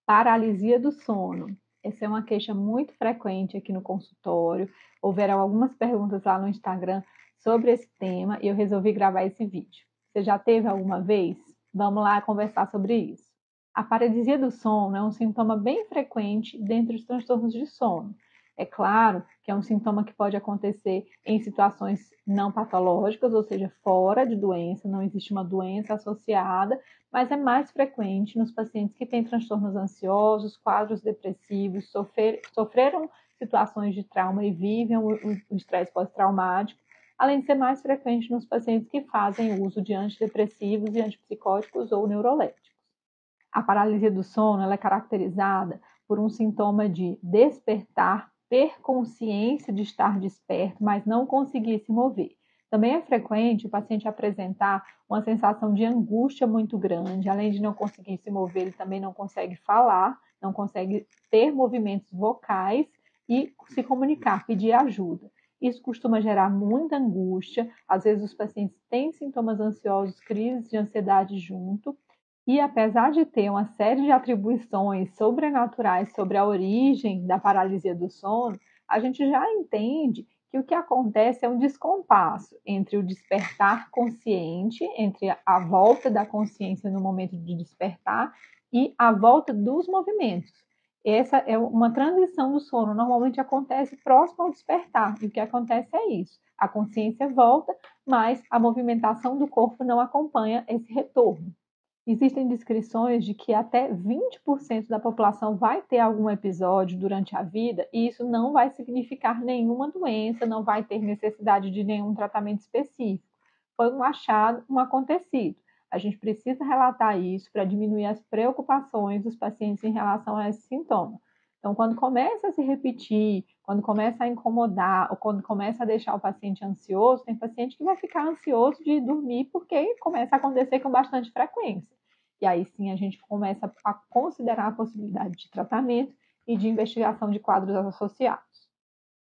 Paralisia do sono. Essa é uma queixa muito frequente aqui no consultório. Houveram algumas perguntas lá no Instagram sobre esse tema e eu resolvi gravar esse vídeo. Você já teve alguma vez? Vamos lá conversar sobre isso. A paralisia do sono é um sintoma bem frequente dentre os transtornos de sono. É claro que é um sintoma que pode acontecer em situações não patológicas, ou seja, fora de doença, não existe uma doença associada, mas é mais frequente nos pacientes que têm transtornos ansiosos, quadros depressivos, sofreram situações de trauma e vivem o estresse pós-traumático, além de ser mais frequente nos pacientes que fazem uso de antidepressivos e antipsicóticos ou neuroléticos. A paralisia do sono ela é caracterizada por um sintoma de despertar, ter consciência de estar desperto, mas não conseguir se mover. Também é frequente o paciente apresentar uma sensação de angústia muito grande, além de não conseguir se mover, ele também não consegue falar, não consegue ter movimentos vocais e se comunicar, pedir ajuda. Isso costuma gerar muita angústia, às vezes os pacientes têm sintomas ansiosos, crises de ansiedade junto, e apesar de ter uma série de atribuições sobrenaturais sobre a origem da paralisia do sono, a gente já entende que o que acontece é um descompasso entre o despertar consciente, entre a volta da consciência no momento de despertar e a volta dos movimentos. Essa é uma transição do sono, normalmente acontece próximo ao despertar, e o que acontece é isso: a consciência volta, mas a movimentação do corpo não acompanha esse retorno. Existem descrições de que até 20% da população vai ter algum episódio durante a vida e isso não vai significar nenhuma doença, não vai ter necessidade de nenhum tratamento específico. Foi um achado, um acontecido. A gente precisa relatar isso para diminuir as preocupações dos pacientes em relação a esse sintoma. Então, quando começa a se repetir, quando começa a incomodar ou quando começa a deixar o paciente ansioso, tem paciente que vai ficar ansioso de dormir porque começa a acontecer com bastante frequência. E aí sim a gente começa a considerar a possibilidade de tratamento e de investigação de quadros associados.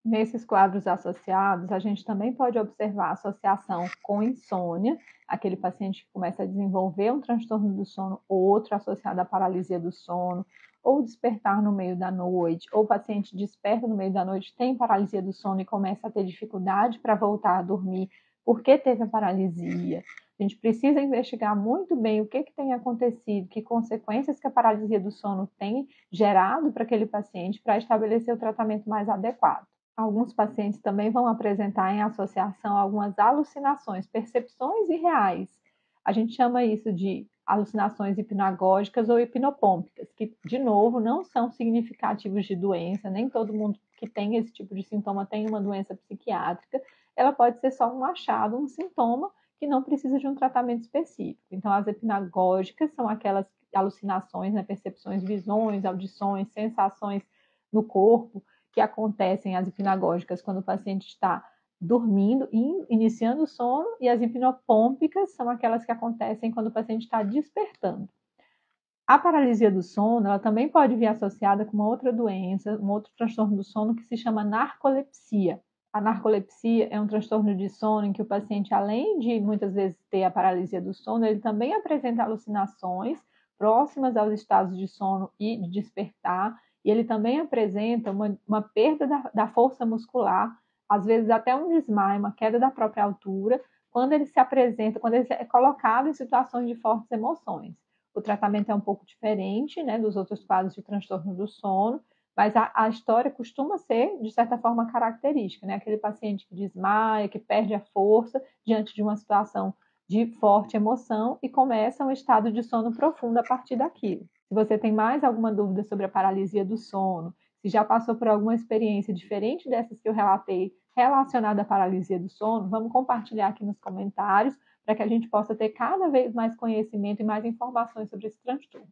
Nesses quadros associados, a gente também pode observar a associação com insônia, aquele paciente que começa a desenvolver um transtorno do sono, outro associado à paralisia do sono, ou despertar no meio da noite, ou o paciente desperta no meio da noite, tem paralisia do sono e começa a ter dificuldade para voltar a dormir porque teve a paralisia. A gente precisa investigar muito bem o que tem acontecido, que consequências que a paralisia do sono tem gerado para aquele paciente, para estabelecer o tratamento mais adequado. Alguns pacientes também vão apresentar em associação algumas alucinações, percepções irreais. A gente chama isso de alucinações hipnagógicas ou hipnopômpicas, que, de novo, não são significativos de doença, nem todo mundo que tem esse tipo de sintoma tem uma doença psiquiátrica. Ela pode ser só um achado, um sintoma que não precisa de um tratamento específico. Então, as hipnagógicas são aquelas alucinações, né, percepções, visões, audições, sensações no corpo, que acontecem as hipnagógicas quando o paciente está dormindo e iniciando o sono, e as hipnopômpicas são aquelas que acontecem quando o paciente está despertando. A paralisia do sono, ela também pode vir associada com uma outra doença, um outro transtorno do sono que se chama narcolepsia. A narcolepsia é um transtorno de sono em que o paciente, além de muitas vezes ter a paralisia do sono, ele também apresenta alucinações próximas aos estados de sono e de despertar, e ele também apresenta uma perda da força muscular, às vezes até um desmaio, uma queda da própria altura, quando ele se apresenta, quando ele é colocado em situações de fortes emoções. O tratamento é um pouco diferente, né, dos outros quadros de transtorno do sono, mas a história costuma ser, de certa forma, característica, né? Aquele paciente que desmaia, que perde a força diante de uma situação de forte emoção e começa um estado de sono profundo a partir daquilo. Se você tem mais alguma dúvida sobre a paralisia do sono, se já passou por alguma experiência diferente dessas que eu relatei relacionada à paralisia do sono, vamos compartilhar aqui nos comentários para que a gente possa ter cada vez mais conhecimento e mais informações sobre esse transtorno.